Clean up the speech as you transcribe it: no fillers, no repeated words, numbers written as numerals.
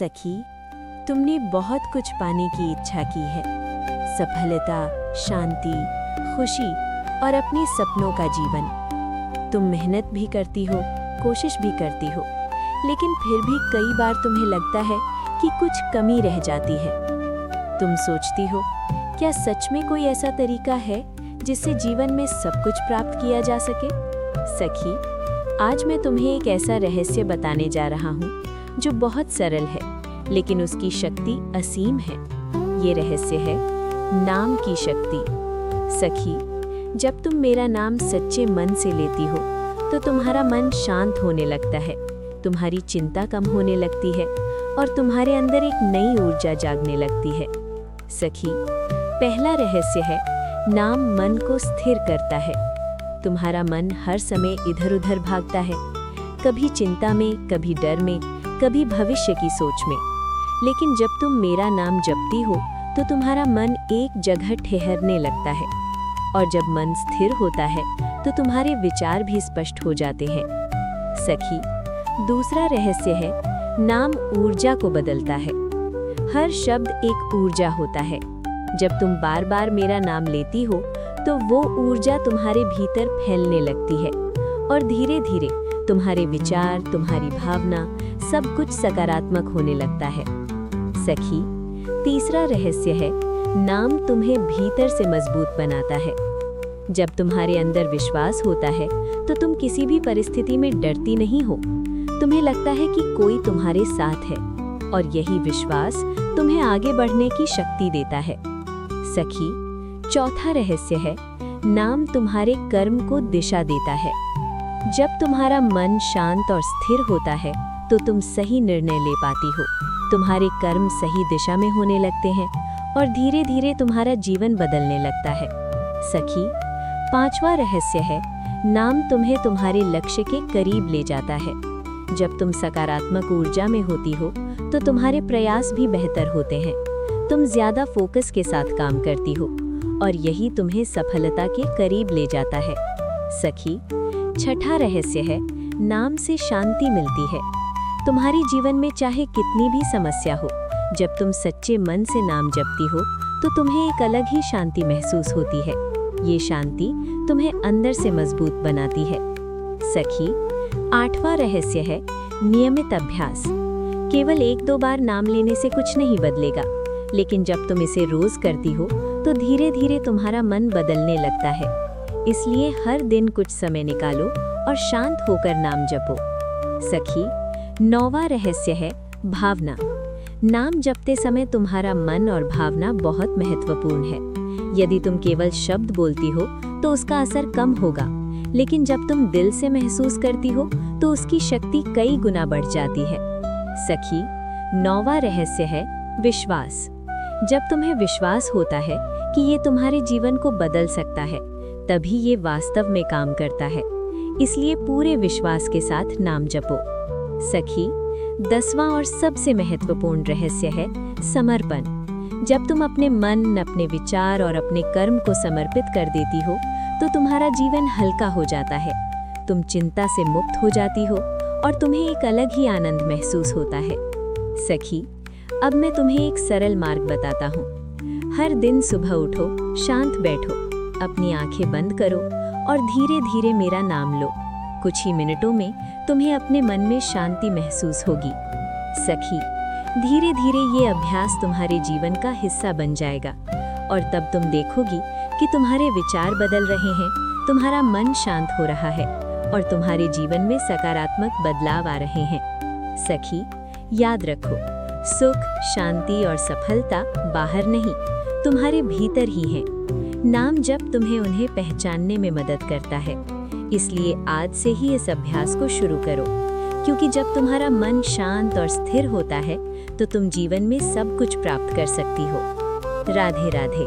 सखी, तुमने बहुत कुछ पाने की इच्छा की है। सफलता, शांति, खुशी और अपने सपनों का जीवन। तुम मेहनत भी करती हो, कोशिश भी करती हो, लेकिन फिर भी कई बार तुम्हें लगता है कि कुछ कमी रह जाती है। तुम सोचती हो, क्या सच में कोई ऐसा तरीका है जिससे जीवन में सब कुछ प्राप्त किया जा सके? सखी, आज मैं तुम्हें एक ऐसा रहस्य बताने जा रहा हूँ जो बहुत सरल है, लेकिन उसकी शक्ति असीम है। ये रहस्य है नाम की शक्ति। सखी, जब तुम मेरा नाम सच्चे मन से लेती हो तो तुम्हारा मन शांत होने लगता है, तुम्हारी चिंता कम होने लगती है और तुम्हारे अंदर एक नई ऊर्जा जागने लगती है। सखी, पहला रहस्य है नाम मन को स्थिर करता है। तुम्हारा मन हर समय इधर उधर भागता है, कभी चिंता में, कभी डर में, कभी भविष्य की सोच में। लेकिन जब तुम मेरा नाम जपती हो तो तुम्हारा मन एक जगह ठहरने लगता है, और जब मन स्थिर होता है तो तुम्हारे विचार भी स्पष्ट हो जाते हैं। सखी, दूसरा रहस्य है नाम ऊर्जा को बदलता है। हर शब्द एक ऊर्जा होता है। जब तुम बार बार मेरा नाम लेती हो तो वो ऊर्जा तुम्हारे भीतर फैलने लगती है, और धीरे धीरे तुम्हारे विचार, तुम्हारी भावना, सब कुछ सकारात्मक होने लगता है। सखी, तीसरा रहस्य है नाम तुम्हें भीतर से मजबूत बनाता है। जब तुम्हारे अंदर विश्वास होता है तो तुम किसी भी परिस्थिति में डरती नहीं हो। तुम्हें लगता है कि कोई तुम्हारे साथ है, और यही विश्वास तुम्हें आगे बढ़ने की शक्ति देता है। सखी, चौथा रहस्य है नाम तुम्हारे कर्म को दिशा देता है। जब तुम्हारा मन शांत और स्थिर होता है तो तुम सही निर्णय ले पाती हो, तुम्हारे कर्म सही दिशा में होने लगते हैं और धीरे धीरे तुम्हारा जीवन बदलने लगता है। सखी, पांचवा रहस्य है नाम तुम्हें तुम्हारे लक्ष्य के करीब ले जाता है। जब तुम सकारात्मक ऊर्जा में होती हो तो तुम्हारे प्रयास भी बेहतर होते हैं, तुम ज्यादा फोकस के साथ काम करती हो, और यही तुम्हें सफलता के करीब ले जाता है। सखी, छठा रहस्य है नाम से शांति मिलती है। तुम्हारी जीवन में चाहे कितनी भी समस्या हो, जब तुम सच्चे मन से नाम जपती हो तो तुम्हें एक अलग ही शांति महसूस होती है। ये शांति तुम्हें अंदर से मजबूत बनाती है। सखी, आठवां रहस्य है नियमित अभ्यास। केवल एक दो बार नाम लेने से कुछ नहीं बदलेगा, लेकिन जब तुम इसे रोज करती हो तो धीरे धीरे तुम्हारा मन बदलने लगता है। इसलिए हर दिन कुछ समय निकालो और शांत होकर नाम जपो। सखी, नौवां रहस्य है भावना। नाम जपते समय तुम्हारा मन और भावना बहुत महत्वपूर्ण है। यदि तुम केवल शब्द बोलती हो तो उसका असर कम होगा, लेकिन जब तुम दिल से महसूस करती हो तो उसकी शक्ति कई गुना बढ़ जाती है। सखी, नौवां रहस्य है विश्वास। जब तुम्हें विश्वास होता है कि ये तुम्हारे जीवन को बदल सकता है, तभी ये वास्तव में काम करता है। इसलिए पूरे विश्वास के साथ नाम जपो। सखी, 10वां और सबसे महत्वपूर्ण रहस्य है समर्पण। जब तुम अपने मन, अपने विचार और अपने कर्म को समर्पित कर देती हो तो तुम्हारा जीवन हल्का हो जाता है, तुम चिंता से मुक्त हो जाती हो और तुम्हें एक अलग ही आनंद महसूस होता है। सखी, अब मैं तुम्हें एक सरल मार्ग बताता हूँ। हर दिन सुबह उठो, शांत बैठो, अपनी आंखें बंद करो और धीरे धीरे मेरा नाम लो। कुछ ही मिनटों में तुम्हें अपने मन में शांति महसूस होगी। सखी, धीरे धीरे ये अभ्यास तुम्हारे जीवन का हिस्सा बन जाएगा, और तब तुम देखोगी कि तुम्हारे विचार बदल रहे हैं, तुम्हारा मन शांत हो रहा है और तुम्हारे जीवन में सकारात्मक बदलाव आ रहे हैं। सखी, याद रखो, सुख, शांति और सफलता बाहर नहीं, तुम्हारे भीतर ही है। नाम जप तुम्हें उन्हें पहचानने में मदद करता है। इसलिए आज से ही इस अभ्यास को शुरू करो, क्योंकि जब तुम्हारा मन शांत और स्थिर होता है तो तुम जीवन में सब कुछ प्राप्त कर सकती हो। राधे राधे।